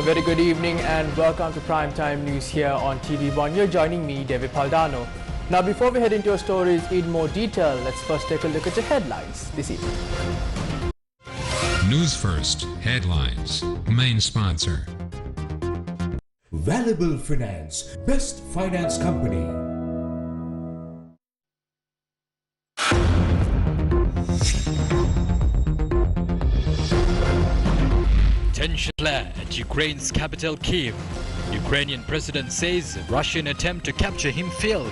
very good evening and welcome to Primetime News here on TV1. You're joining me, David Paldano. Now, before we head into our stories in more detail, let's first take a look at the headlines this evening. News First headlines. Main sponsor. Valuable Finance, best finance company. Tension at Ukraine's capital Kyiv. Ukrainian president says Russian attempt to capture him failed.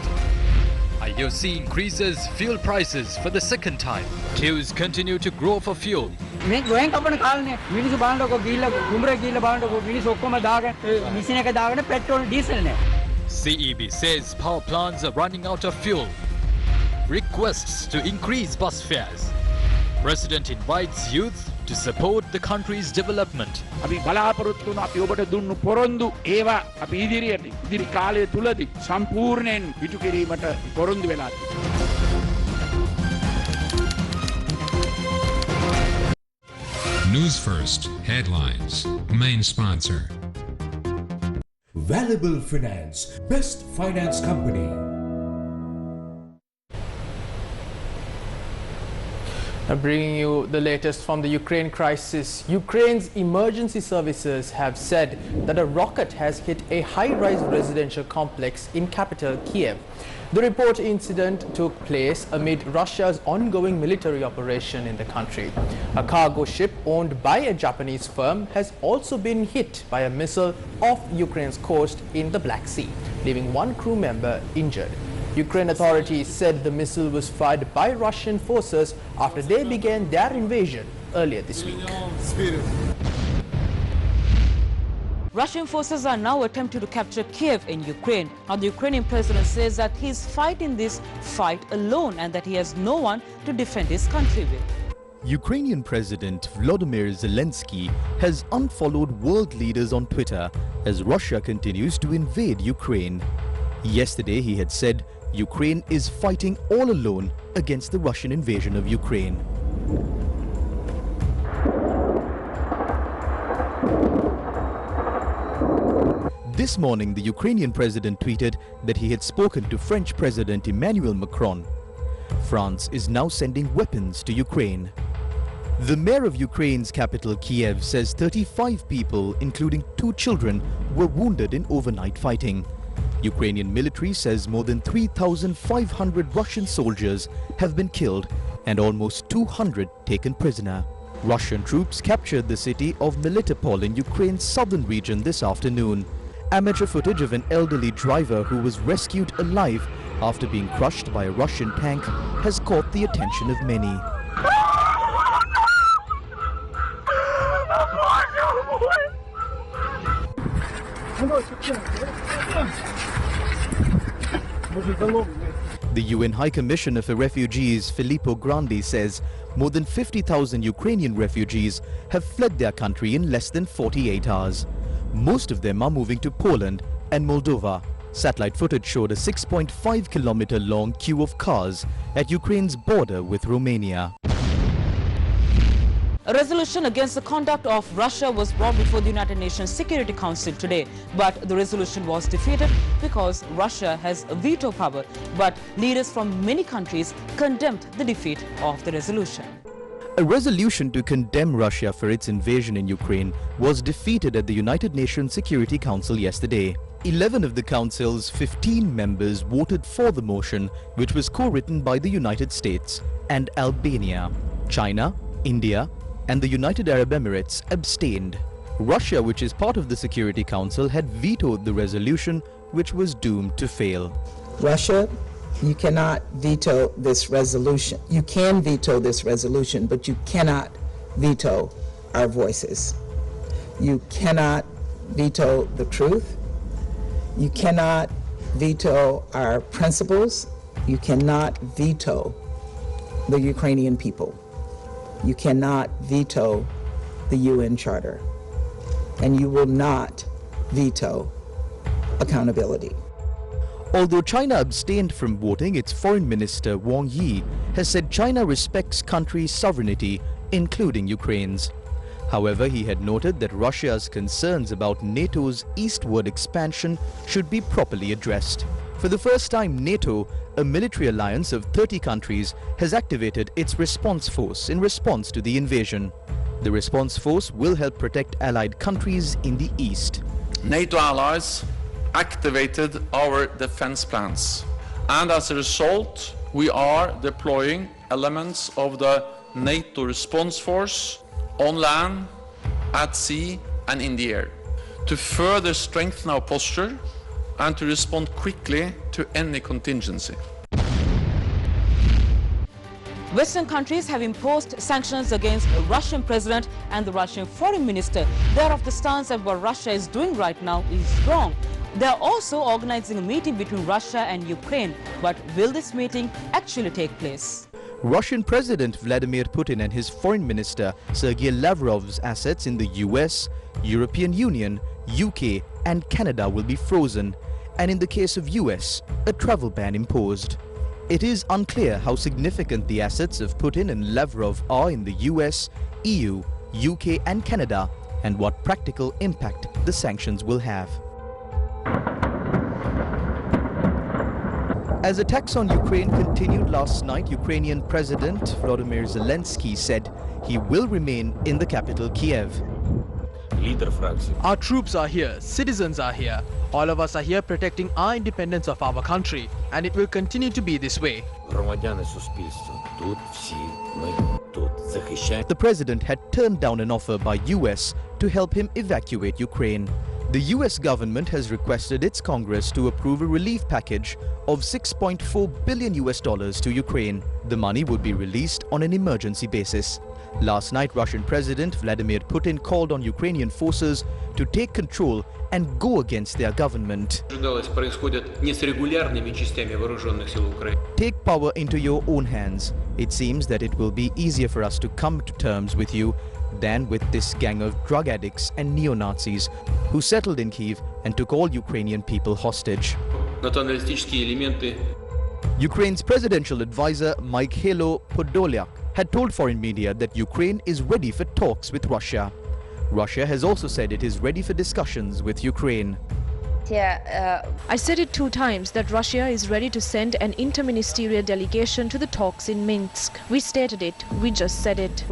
IOC increases fuel prices for the second time. Queues continue to grow for fuel. CEB says power plants are running out of fuel. Requests to increase bus fares. President invites youth to support the country's development. අපි බලාපොරොත්තු වුණා අපි ඔබට දුන්නු පොරොන්දු ඒවා අපි ඉදිරි කාලය තුලදී සම්පූර්ණයෙන් ඉටු කිරීමට පොරොන්දු වෙලා News First headlines. Main sponsor. Valuable Finance, best finance company. Now bringing you the latest from the Ukraine crisis. Ukraine's emergency services have said that a rocket has hit a high-rise residential complex in capital Kyiv. The report incident took place amid Russia's ongoing military operation in the country. A cargo ship owned by a Japanese firm has also been hit by a missile off Ukraine's coast in the Black Sea, leaving one crew member injured. Ukraine authorities said the missile was fired by Russian forces after they began their invasion earlier this week. Russian forces are now attempting to capture Kyiv in Ukraine. Now, the Ukrainian president says that he is fighting this fight alone and that he has no one to defend his country with. Ukrainian President Volodymyr Zelensky has unfollowed world leaders on Twitter as Russia continues to invade Ukraine. Yesterday, he had said Ukraine is fighting all alone against the Russian invasion of Ukraine. This morning, the Ukrainian president tweeted that he had spoken to French President Emmanuel Macron. France is now sending weapons to Ukraine. The mayor of Ukraine's capital, Kyiv, says 35 people, including 2 children, were wounded in overnight fighting. Ukrainian military says more than 3,500 Russian soldiers have been killed and almost 200 taken prisoner. Russian troops captured the city of Melitopol in Ukraine's southern region this afternoon. Amateur footage of an elderly driver who was rescued alive after being crushed by a Russian tank has caught the attention of many. The UN High Commissioner for Refugees, Filippo Grandi, says more than 50,000 Ukrainian refugees have fled their country in less than 48 hours. Most of them are moving to Poland and Moldova. Satellite footage showed a 6.5-kilometer long queue of cars at Ukraine's border with Romania. A resolution against the conduct of Russia was brought before the United Nations Security Council today, but the resolution was defeated because Russia has a veto power. But leaders from many countries condemned the defeat of the resolution. A resolution to condemn Russia for its invasion in Ukraine was defeated at the United Nations Security Council yesterday. 11 of the Council's 15 members voted for the motion, which was co-written by the United States and Albania. China, India, and the United Arab Emirates abstained. Russia, which is part of the Security Council, had vetoed the resolution, which was doomed to fail. Russia, you cannot veto this resolution. You can veto this resolution, but you cannot veto our voices. You cannot veto the truth. You cannot veto our principles. You cannot veto the Ukrainian people. You cannot veto the UN Charter. And you will not veto accountability. Although China abstained from voting, its Foreign Minister Wang Yi has said China respects countries' sovereignty, including Ukraine's. However, he had noted that Russia's concerns about NATO's eastward expansion should be properly addressed. For the first time, NATO, a military alliance of 30 countries, has activated its response force in response to the invasion. The response force will help protect allied countries in the east. NATO allies activated our defense plans, and as a result, we are deploying elements of the NATO response force on land, at sea and in the air to further strengthen our posture and to respond quickly to any contingency. Western countries have imposed sanctions against the Russian president and the Russian foreign minister. They are of the stance that what Russia is doing right now is wrong. They are also organizing a meeting between Russia and Ukraine. But will this meeting actually take place? Russian President Vladimir Putin and his Foreign Minister Sergei Lavrov's assets in the US, European Union, UK and Canada will be frozen, and in the case of US, a travel ban imposed. It is unclear how significant the assets of Putin and Lavrov are in the US, EU, UK and Canada, and what practical impact the sanctions will have. As attacks on Ukraine continued last night, Ukrainian President Volodymyr Zelensky said he will remain in the capital Kiev. Our troops are here, citizens are here. All of us are here protecting our independence of our country, and it will continue to be this way. The president had turned down an offer by US to help him evacuate Ukraine. The US government has requested its Congress to approve a relief package of $6.4 billion to Ukraine. The money would be released on an emergency basis. Last night, Russian President Vladimir Putin called on Ukrainian forces to take control and go against their government. Take power into your own hands. It seems that it will be easier for us to come to terms with you than with this gang of drug addicts and neo-Nazis who settled in Kyiv and took all Ukrainian people hostage. Ukraine's presidential advisor Mikhailo Podolyak had told foreign media that Ukraine is ready for talks with Russia. Russia has also said it is ready for discussions with Ukraine. I said it 2 times that Russia is ready to send an interministerial delegation to the talks in Minsk. We stated it, we just said it.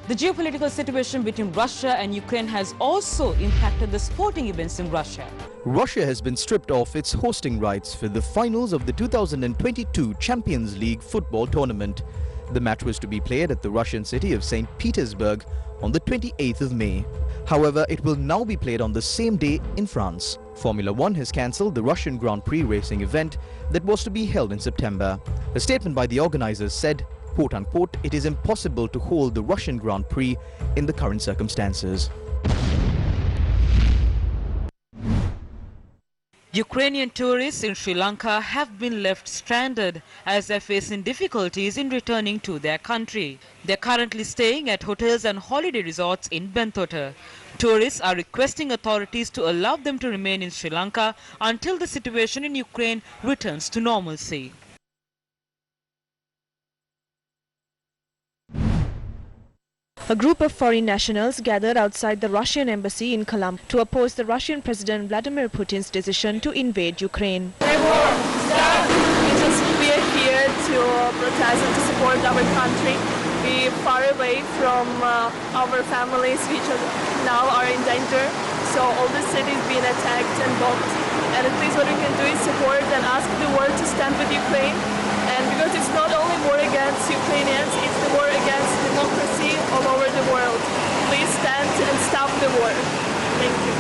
The geopolitical situation between Russia and Ukraine has also impacted the sporting events in Russia. Russia has been stripped of its hosting rights for the finals of the 2022 Champions League football tournament. The match was to be played at the Russian city of St. Petersburg on the 28th of May. However, it will now be played on the same day in France. Formula One has cancelled the Russian Grand Prix racing event that was to be held in September. A statement by the organizers said, quote-unquote, it is impossible to hold the Russian Grand Prix in the current circumstances. Ukrainian tourists in Sri Lanka have been left stranded as they're facing difficulties in returning to their country. They're currently staying at hotels and holiday resorts in Bentota. Tourists are requesting authorities to allow them to remain in Sri Lanka until the situation in Ukraine returns to normalcy. A group of foreign nationals gathered outside the Russian embassy in Colombo to oppose the Russian President Vladimir Putin's decision to invade Ukraine. We are here to protest and to support our country. We are far away from our families, which now are in danger. So all the cities being attacked and bombed. And at least what we can do is support and ask the world to stand with Ukraine. And because it's not only war against Ukrainians, it's the war against democracy all over the world. Please stand and stop the war. Thank you.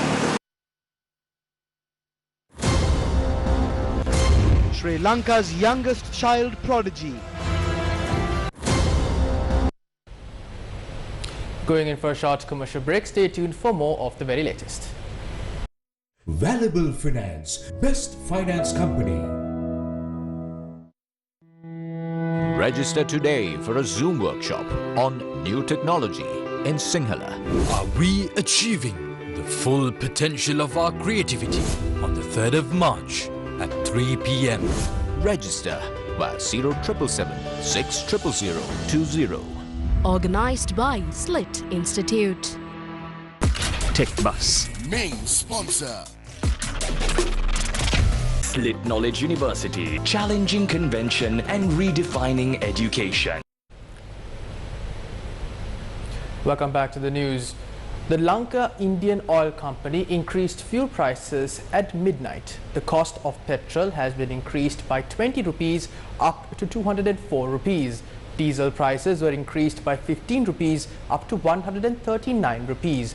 Sri Lanka's youngest child prodigy. Going in for a short commercial break, stay tuned for more of the very latest. Valuable Finance, best finance company. Register today for a Zoom workshop on new technology in SINHALA. Are we achieving the full potential of our creativity on the 3rd of March at 3 p.m. Register via 0777 6000020. organised by Slit Institute. Tech Bus. Main sponsor. Slit Knowledge University. Challenging convention and redefining education. Welcome back to the news. The Lanka Indian Oil Company increased fuel prices at midnight. The cost of petrol has been increased by 20 rupees up to 204 rupees. Diesel prices were increased by 15 rupees up to 139 rupees.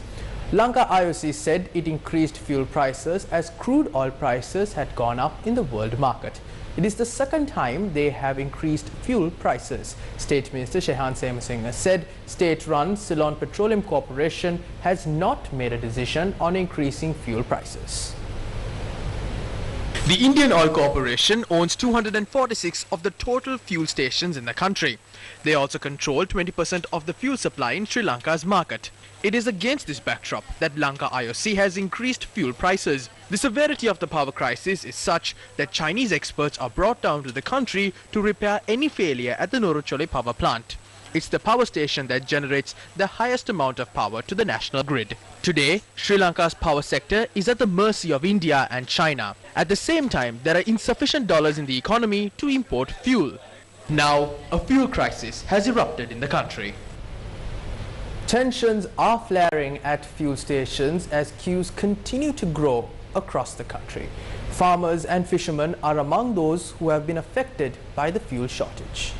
Lanka IOC said it increased fuel prices as crude oil prices had gone up in the world market. It is the second time they have increased fuel prices. State Minister Shehan Semasinghe said state-run Ceylon Petroleum Corporation has not made a decision on increasing fuel prices. The Indian Oil Corporation owns 246 of the total fuel stations in the country. They also control 20% of the fuel supply in Sri Lanka's market. It is against this backdrop that Lanka IOC has increased fuel prices. The severity of the power crisis is such that Chinese experts are brought down to the country to repair any failure at the Noruchole power plant. It's the power station that generates the highest amount of power to the national grid. Today, Sri Lanka's power sector is at the mercy of India and China. At the same time, there are insufficient dollars in the economy to import fuel. Now, a fuel crisis has erupted in the country. Tensions are flaring at fuel stations as queues continue to grow across the country. Farmers and fishermen are among those who have been affected by the fuel shortage.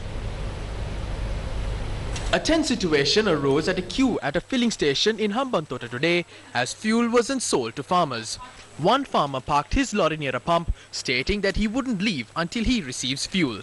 A tense situation arose at a queue at a filling station in Hambantota today as fuel wasn't sold to farmers. One farmer parked his lorry near a pump, stating that he wouldn't leave until he receives fuel.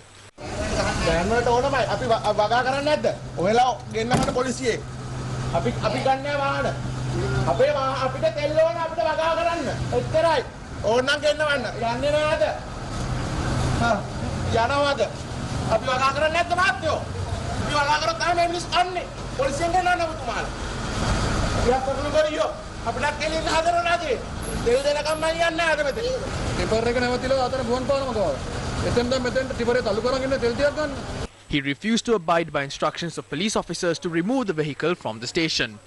He refused to abide by instructions of police officers to remove the vehicle from the station.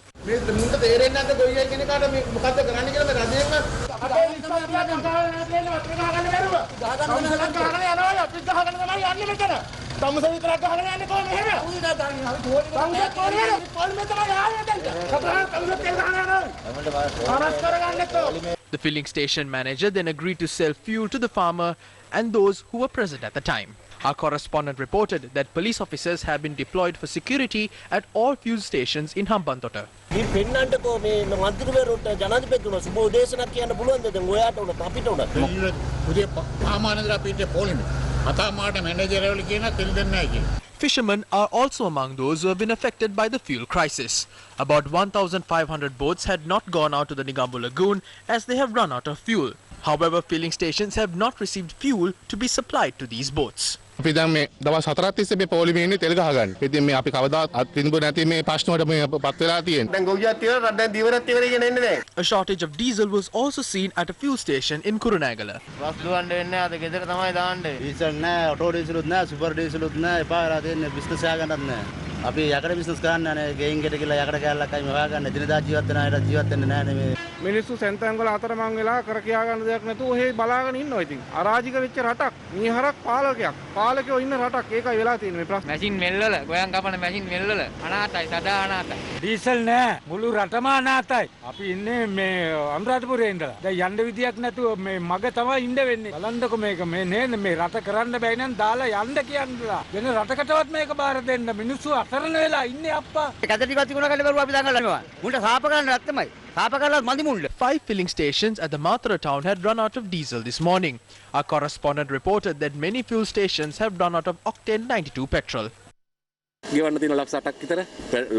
The filling station manager then agreed to sell fuel to the farmer and those who were present at the time. Our correspondent reported that police officers have been deployed for security at all fuel stations in Hambantota. Fishermen are also among those who have been affected by the fuel crisis. About 1,500 boats had not gone out to the Nigambu Lagoon as they have run out of fuel. However, filling stations have not received fuel to be supplied to these boats. අපි දැන් මේ දවස් 4ක් තිස්සේ මේ පොලිමේ ඉන්නේ තෙල් ගහගන්න. ඉතින් මේ අපි කවදාවත් අත්විඳපු නැති මේ ප්‍රශ්න වලට මේ පත් වෙලා තියෙන්නේ. දැන් ගොවියක් තියලා රටෙන් දීවරත් ඉවරයි කියන එන්නේ නැහැ. A shortage of diesel was also seen at a fuel station in Kurunegala. Bus දුවන්න වෙන්නේ අද ගෙදර තමයි දාන්නේ. ඩීසල් නැහැ, ඔටෝ ඩීසලුත් නැහැ, සුපර් ඩීසලුත් නැහැ, එපා වෙලා තියෙන්නේ බිස්නස් හොයාගන්නත් නැහැ. අපි යකඩ බිස්නස් කරන්න යන්නේ ගෙයින් ගෙට කියලා යකඩ කෑල්ලක් අයි මේ හොයාගන්න. දිනදා ජීවත් වෙන අයට ජීවත් වෙන්නේ නැහැ නේ මේ. මිනිස්සු සෙන්තන් වල අතරමං වෙලා කර කියා ගන්න දෙයක් නැතුව ඔහේ බලාගෙන ඉන්නවා ඉතින්. අරාජික වෙච්ච රටක්. මීහරක් පාලකයක්. පාලකයෝ ඉන්න රටක්. ඒකයි වෙලා තියෙන්නේ මේ ප්‍රශ්නේ. මැෂින් මෙල්ලල, ගෝයන් කපන මැෂින් මෙල්ලල අනාතයි, සදා අනාතයි. ඩීසල් නැහැ. මුළු රටම අනාතයි. අපි ඉන්නේ මේ අනුරාධපුරේ ඉඳලා. දැන් යන්න විදියක් නැතුව මේ මග තමයි ඉන්න වෙන්නේ. බලන්නකො මේක මේ නේද මේ රට කරන්න බැයි නම් දාලා යන්න කියන්නලා. වෙන රටකටවත් මේක බාර දෙන්න. මිනිස්සු අතරන වෙලා ඉන්නේ අප්පා. කැදටිවත් තිබුණා කල්ලි බරුව අපි දඟලනවා. මුන්ට සාප ගන්න නැත්තමයි. 5 filling stations at the Mathura town had run out of diesel this morning. Our correspondent reported that many fuel stations have run out of octane 92 petrol. ගෙවන්න තියෙන ලක්ෂ 8ක් විතර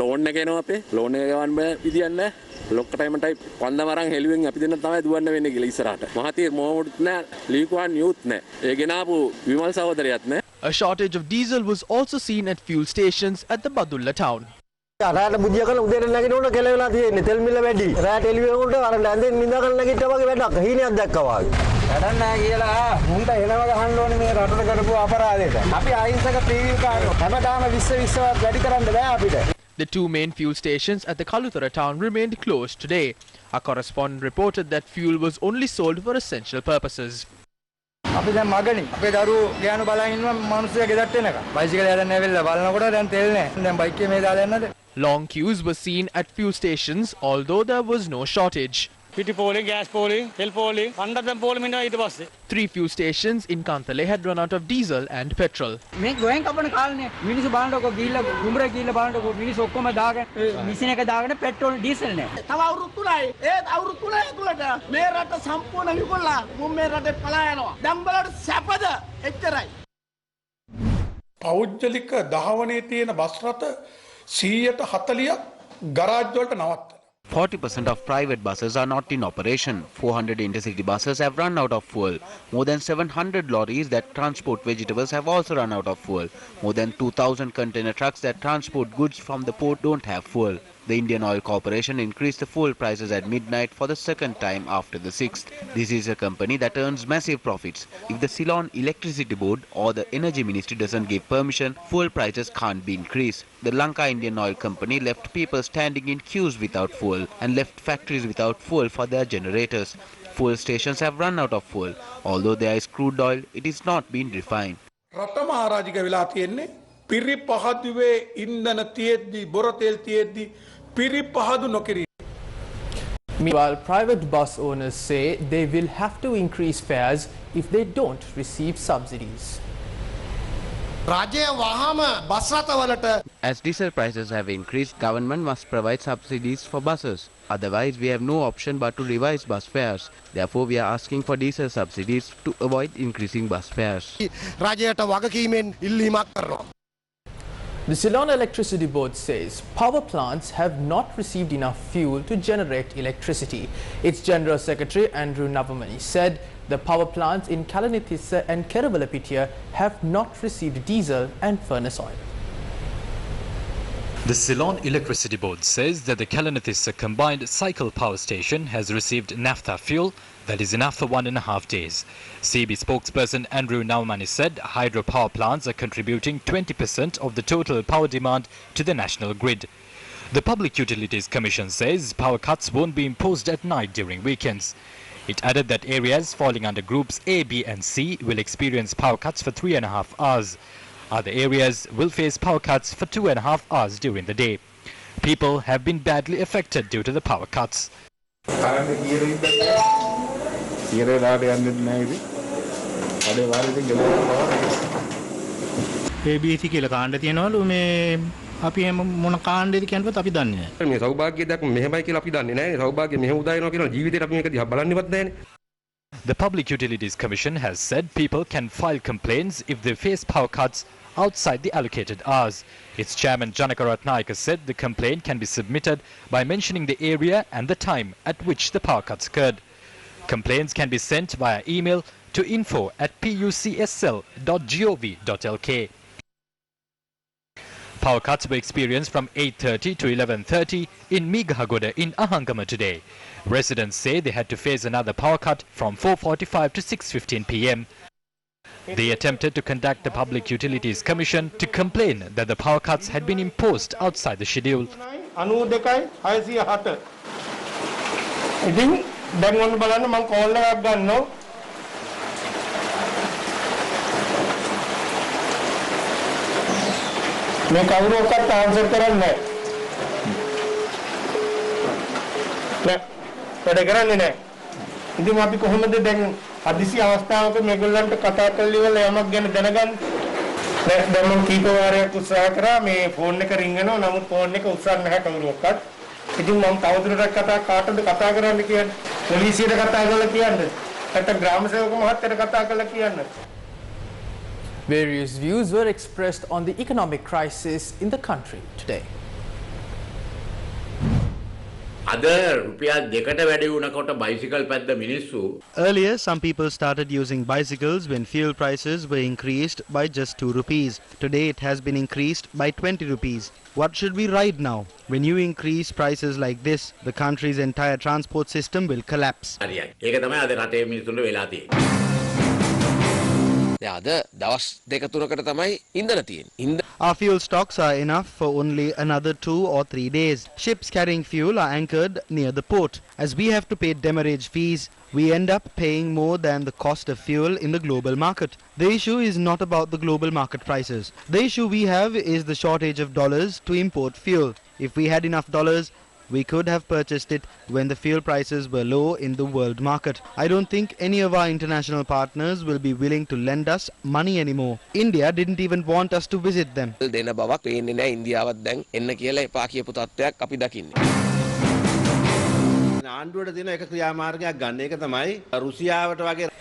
ලෝන් එක එනවා අපේ ලෝන් එක ගවන්න බෑ විදියක් නැහැ ලොක්ක ටයිමටයි පන්දම අරන් හෙළුවෙන් අපි දෙන්න තමයි දුවන්න වෙන්නේ කියලා ඉස්සරහට මහතීර් මොහොමුත් නැහැ ලීකුවන් යූත් නැහැ ඒ ගෙනාපු විමල් සහෝදරයත් නැහැ. A shortage of diesel was also seen at fuel stations at the Badulla town. රාට බුදිය කරලා උදේට නැගිටිනකොට කෙලවෙලා තියෙන්නේ තෙල් මිල වැඩි. රාට එළිය වුණාට අර නැන්දෙන් නිදාගෙන නැගිට්ටා වගේ වැඩක් හීනයක් දැක්කා වගේ. වැඩක් නැහැ කියලා මුන්ට එනවා ගහන්න ඕනේ මේ රටට කරපු අපරාධයට. අපි අහිංසක ප්‍රීවිල් කාරයෝ හැමදාම 20 20වත් වැඩි කරන්න බෑ අපිට. The two main fuel stations at the Kalutara town remained closed today. Our correspondent reported that fuel was only sold for essential purposes. අපි දැන් මගනේ අපේ දරුවෝ ගෑනු බලන් ඉන්නවා මිනිස්සුයා ගෙදරට එනකම් බයිසිකල් යන්න ඇවිල්ලා බලනකොට දැන් තෙල් නැහැ දැන් බයික් එකේ මේ දාලා යන්නද Long queues were seen at fuel stations, although there was no shortage. gas polling, hill polling, Three fuel stations in Kantale had run out of diesel and petrol. මේ ගෝයෙන් කපන කාලනේ මිනිස්සු බලනකො ගිහිල්ලා කුඹරේ ගිහිල්ලා බලනකො මිනිස්සු ඔක්කොම දාගෙන මිෂින් එක දාගෙන පෙට්‍රෝල් ඩීසල් නැහැ. තව අවුරුදු 3යි ඒත් අවුරුදු 3 ඇතුළත මේ රට සම්පූර්ණ විකුණලා මුන් මේ රටේ පලා යනවා. දැන් බලන්න සැපද එච්චරයි. පෞද්ගලික දහවනේ තියෙන බස් රථ 140ක් ගරාජ් වලට නවත්තලා 40% of private buses are not in operation. 400 intercity buses have run out of fuel. More than 700 lorries that transport vegetables have also run out of fuel. More than 2,000 container trucks that transport goods from the port don't have fuel. The Indian Oil Corporation increased the fuel prices at midnight for the second time after the 6th. This is a company that earns massive profits. If the Ceylon Electricity Board or the Energy Ministry doesn't give permission, fuel prices can't be increased. The Lanka Indian Oil Company left people standing in queues without fuel and left factories without fuel for their generators. Fuel stations have run out of fuel. Although there is crude oil, it is not being refined. රටම ආරාජික වෙලා තියෙන්නේ පිරිපහදුවේ ඉන්ධන තියෙද්දි බොර තෙල් තියෙද්දි පිරිපහදු නොකිරි. Meanwhile, private bus owners say they will have to increase fares if they don't receive subsidies. As diesel prices have increased, government must provide subsidies for buses. Otherwise, we have no option but to revise bus fares. Therefore, we are asking for diesel subsidies to avoid increasing bus fares. The Ceylon Electricity Board says power plants have not received enough fuel to generate electricity. Its General Secretary Andrew Navamani said the power plants in Kalanithissa and Keravalapitia have not received diesel and furnace oil. The Ceylon Electricity Board says that the Kalanithissa combined cycle power station has received naphtha fuel that is enough for 1.5 days. CB spokesperson Andrew Navamani said hydropower plants are contributing 20% of the total power demand to the national grid. The Public Utilities Commission says power cuts won't be imposed at night during weekends. It added that areas falling under groups A, B and C will experience power cuts for 3.5 hours. Other areas will face power cuts for 2.5 hours during the day. People have been badly affected due to the power cuts. ABC කියලා කාණ්ඩ තියනවලු මේ අපි මොන කාණ්ඩේද කියනවත් අපි දන්නේ නැහැ. මේ සෞභාග්‍යයක් මෙහෙමයි කියලා අපි දන්නේ නැහැ. සෞභාග්‍ය මෙහෙම උදා වෙනවා කියලා ජීවිතේට අපි මේක දිහා බලන්නේවත් නැහැනේ. The Public Utilities Commission has said people can file complaints if they face power cuts outside the allocated hours. Its chairman Janaka Ratnayaka said the complaint can be submitted by mentioning the area and the time at which the power cuts occurred. Complaints can be sent via email to info@pucsl.gov.lk. Power cuts were experienced from 8:30 to 11:30 in Megahagoda in Ahangama today. Residents say they had to face another power cut from 4:45 to 6:15 p.m. They attempted to contact the Public Utilities Commission to complain that the power cuts had been imposed outside the schedule. දැන් ඔන්න බලන්න මම call එකක් ගන්නවා මේ කවුරුවක්වත් answer කරන්නේ නැහැ වැඩ කරන්නේ නැහැ ඉතින් අපි කොහොමද දැන් අදිසි අවස්ථාවක මේගොල්ලන්ට කතා කරලා ඉවරලා යමක් ගැන දැනගන්නේ දැන් මම කීප වාරයක් උත්සාහ කරා මේ ෆෝන් එක රින් වෙනවා නමුත් ෆෝන් එක උස්සන්නේ නැහැ කවුරුවක්වත් ඉතින් මම තවදුරටත් කාටද කතා කරන්න කියන්නේ පොලිසියට කතා කරලා කියන්නේ නැත්නම් ග්‍රාම සේවක මහත්තයට කතා කරලා කියන්නේ Various views were expressed on the economic crisis in the country today. Earlier, some people started using bicycles when fuel prices were increased by just 2 rupees. Today, it has been increased by 20 rupees. What should we ride now? When you increase prices like this, the country's entire transport system will collapse. Our fuel stocks are enough for only another 2 or 3 days. Ships carrying fuel are anchored near the port. As we have to pay demurrage fees, we end up paying more than the cost of fuel in the global market. The issue is not about the global market prices. The issue we have is the shortage of dollars to import fuel. If we had enough dollars, we could have purchased it when the fuel prices were low in the world market. I don't think any of our international partners will be willing to lend us money anymore. India didn't even want us to visit them.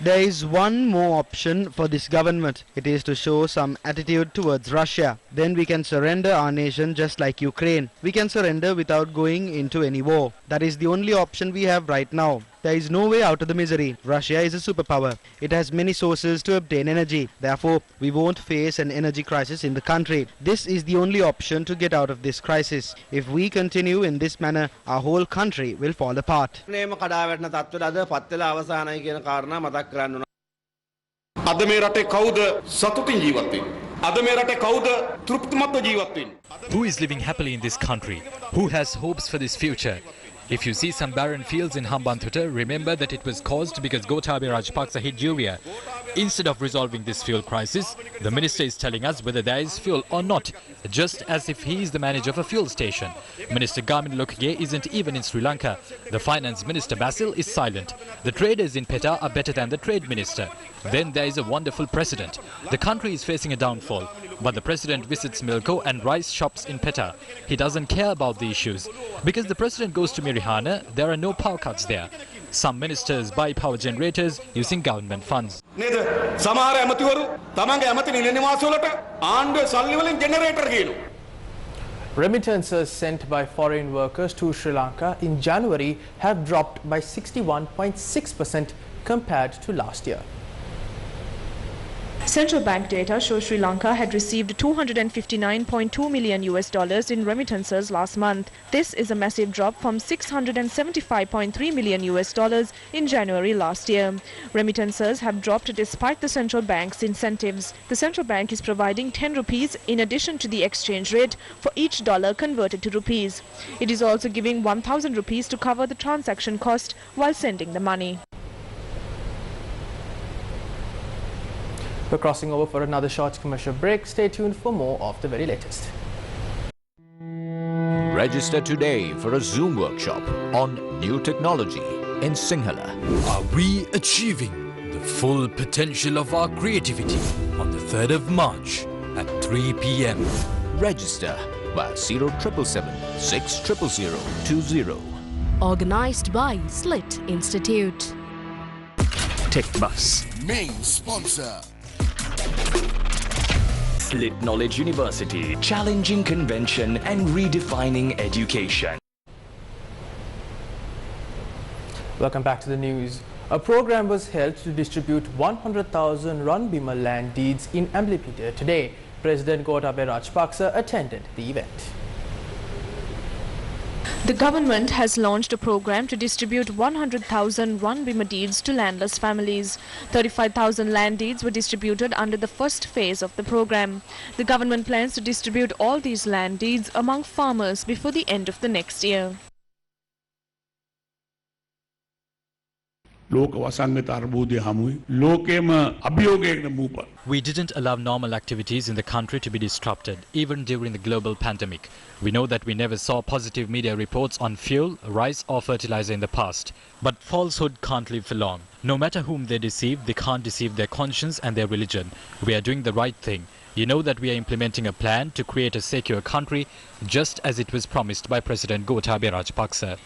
There is one more option for this government. It is to show some attitude towards Russia. Then we can surrender our nation just like Ukraine. We can surrender without going into any war. That is the only option we have right now. There is no way out of the misery. Russia is a superpower. It has many sources to obtain energy. Therefore, we won't face an energy crisis in the country. This is the only option to get out of this crisis. If we continue in this manner, our whole country will fall apart. Who is living happily in this country? Who has hopes for this future? If you see some barren fields in Hambantota, remember that it was caused because Gotabaya Rajapaksa hid urea. Instead of resolving this fuel crisis, the minister is telling us whether there is fuel or not, just as if he is the manager of a fuel station. Minister Gamin Lokage isn't even in Sri Lanka. The finance minister Basil is silent. The traders in PETA are better than the trade minister. Then there is a wonderful president. The country is facing a downfall, but the president visits Milko and rice shops in PETA. He doesn't care about the issues. Because the president goes to Mirihana, there are no power cuts there. Some ministers buy power generators using government funds. Remittances sent by foreign workers to Sri Lanka in January have dropped by 61.6% compared to last year. Central bank data shows Sri Lanka had received $259.2 million in remittances last month. This is a massive drop from $675.3 million in January last year. Remittances have dropped despite the central bank's incentives. The central bank is providing 10 rupees in addition to the exchange rate for each dollar converted to rupees. It is also giving 1,000 rupees to cover the transaction cost while sending the money. We're crossing over for another short commercial break. Stay tuned for more of the very latest. Register today for a Zoom workshop on new technology in SINHALA. Are we achieving the full potential of our creativity on the 3rd of March at 3 p.m. Register via 0777 600 020. Organized by SLIT Institute. Tech Bus. Main sponsor. SLIT Knowledge University, challenging convention and redefining education. Welcome back to the news. A program was held to distribute 100,000 Ranbima land deeds in Amblipita today. President Gotabaya Rajapaksa attended the event. The government has launched a program to distribute 100,000 Ranbima deeds to landless families. 35,000 land deeds were distributed under the first phase of the program. The government plans to distribute all these land deeds among farmers before the end of the next year. We didn't allow normal activities in the country to be disrupted, even during the global pandemic. We know that we never saw positive media reports on fuel, rice or fertilizer in the past. But falsehood can't live for long. No matter whom they deceive, they can't deceive their conscience and their religion. We are doing the right thing. You know that we are implementing a plan to create a secure country, just as it was promised by President Gotabaya Rajapaksa.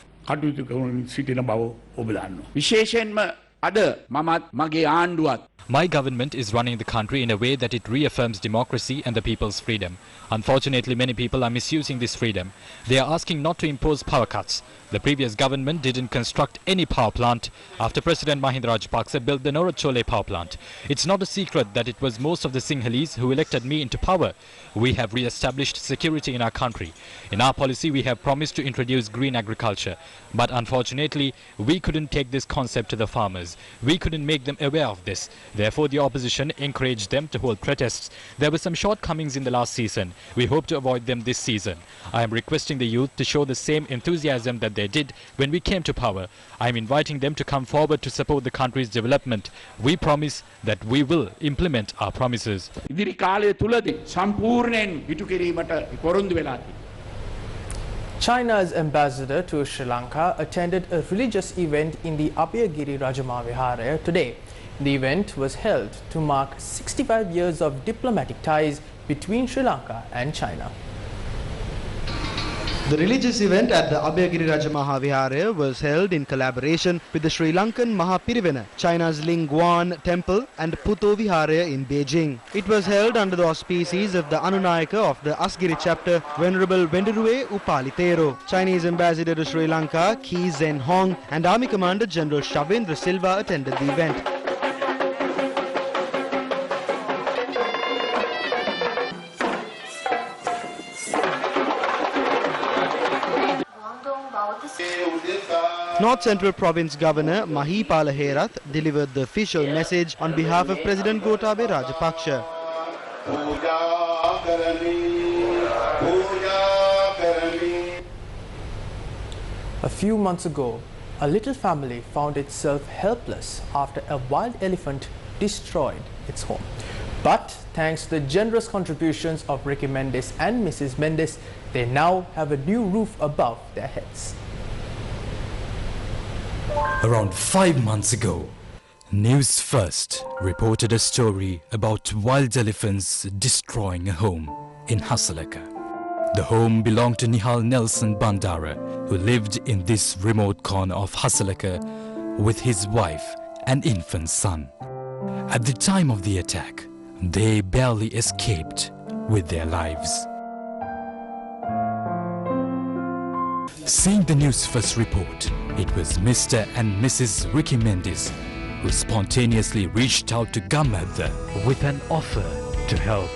My government is running the country in a way that it reaffirms democracy and the people's freedom. Unfortunately, many people are misusing this freedom. They are asking not to impose power cuts. The previous government didn't construct any power plant after President Mahinda Rajapaksa built the Norachole power plant. It's not a secret that it was most of the Sinhalese who elected me into power. We have re-established security in our country. In our policy, we have promised to introduce green agriculture. But unfortunately, we couldn't take this concept to the farmers. prices. We couldn't make them aware of this. Therefore, the opposition encouraged them to hold protests. There were some shortcomings in the last season. We hope to avoid them this season. I am requesting the youth to show the same enthusiasm that they did when we came to power. I am inviting them to come forward to support the country's development. We promise that we will implement our promises. China's ambassador to Sri Lanka attended a religious event in the Abhayagiri Rajamahawihara today. The event was held to mark 65 years of diplomatic ties between Sri Lanka and China. The religious event at the Abhayagiri Rajamahawihara was held in collaboration with the Sri Lankan Mahapirivena, China's Lingguan Temple and Putho Vihara in Beijing. It was held under the auspices of the Anunayaka of the Asgiri chapter, Venerable Vendiruwe Upalitero. Chinese ambassador to Sri Lanka, Ki Zhen Hong, and Army Commander General Shavendra Silva attended the event. North Central Province Governor Mahipala Herath delivered the official message on behalf of President Gotabaya Rajapaksa. A few months ago, a little family found itself helpless after a wild elephant destroyed its home. But thanks to the generous contributions of Ricky Mendes and Mrs. Mendes, they now have a new roof above their heads. Around 5 months ago, News First reported a story about wild elephants destroying a home in Hasalaka. The home belonged to Nihal Nelson Bandara, who lived in this remote corner of Hasalaka with his wife and infant son. At the time of the attack, they barely escaped with their lives. Seeing the News First report, it was Mr. and Mrs. Ricky Mendes who spontaneously reached out to Gamadha with an offer to help.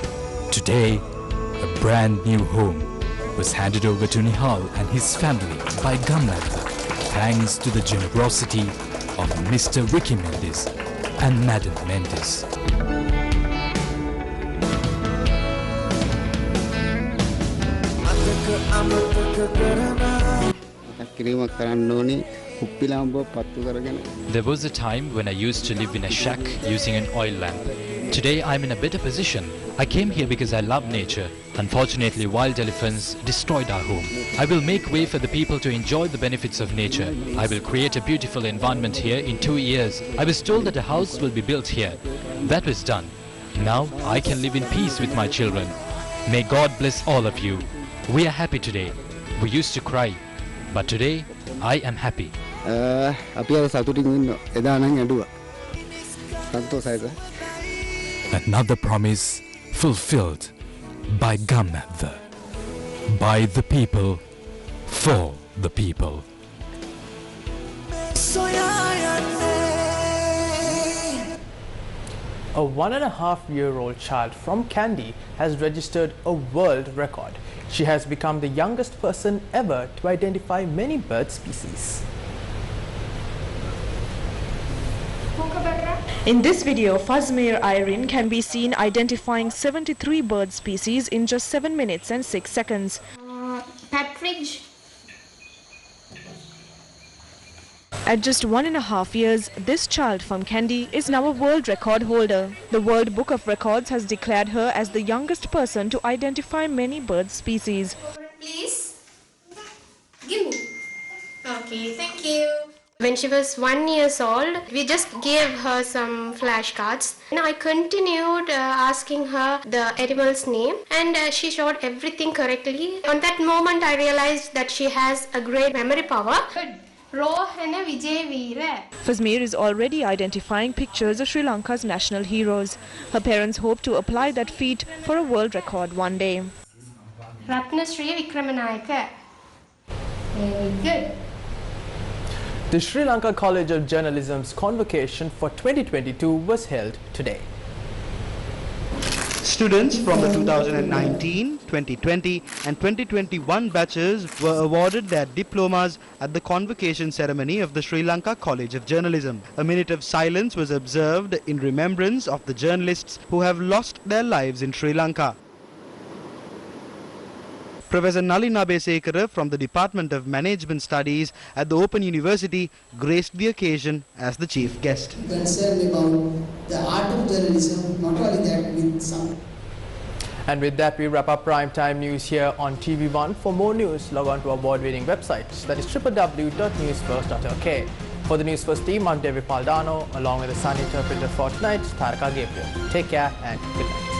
Today, a brand new home was handed over to Nihal and his family by Gamadha, thanks to the generosity of Mr. Ricky Mendes and Madam Mendes. There was a time when I used to live in a shack using an oil lamp. Today I'm in a better position. I came here because I love nature. Unfortunately, wild elephants destroyed our home. I will make way for the people to enjoy the benefits of nature. I will create a beautiful environment here in 2 years. I was told that a house will be built here. That was done. Now I can live in peace with my children. May God bless all of you. We are happy today. We used to cry, but today I am happy. Another promise fulfilled by Gamadha, by the people, for the people. A 1.5-year-old child from Kandy has registered a world record. She has become the youngest person ever to identify many bird species. In this video, Fazmir Irene can be seen identifying 73 bird species in just 7 minutes and 6 seconds. Partridge. At just 1.5 years, this child from Kandy is now a world record holder. The World Book of Records has declared her as the youngest person to identify many bird species. Please. Give me. Okay, thank you. When she was 1 year old, we just gave her some flashcards. And I continued asking her the animal's name, and she showed everything correctly. On that moment, I realized that she has a great memory power. Fazmir is already identifying pictures of Sri Lanka's national heroes. Her parents hope to apply that feat for a world record one day. Ratna Sri Vikramanayaka. Very good. The Sri Lanka College of Journalism's convocation for 2022 was held today. Students from the 2019, 2020 and 2021 batches were awarded their diplomas at the convocation ceremony of the Sri Lanka College of Journalism. A minute of silence was observed in remembrance of the journalists who have lost their lives in Sri Lanka. Professor Nalin Abesekara from the Department of Management Studies at the Open University graced the occasion as the chief guest. Concerned about the art of journalism, not only that, with some. And with that, we wrap up primetime news here on TV1. For more news, log on to our award-winning website, that is www.newsfirst.lk. For the News First team, I'm David Paldano, along with the Sun interpreter for tonight, Taraka Gabriel. Take care and good night.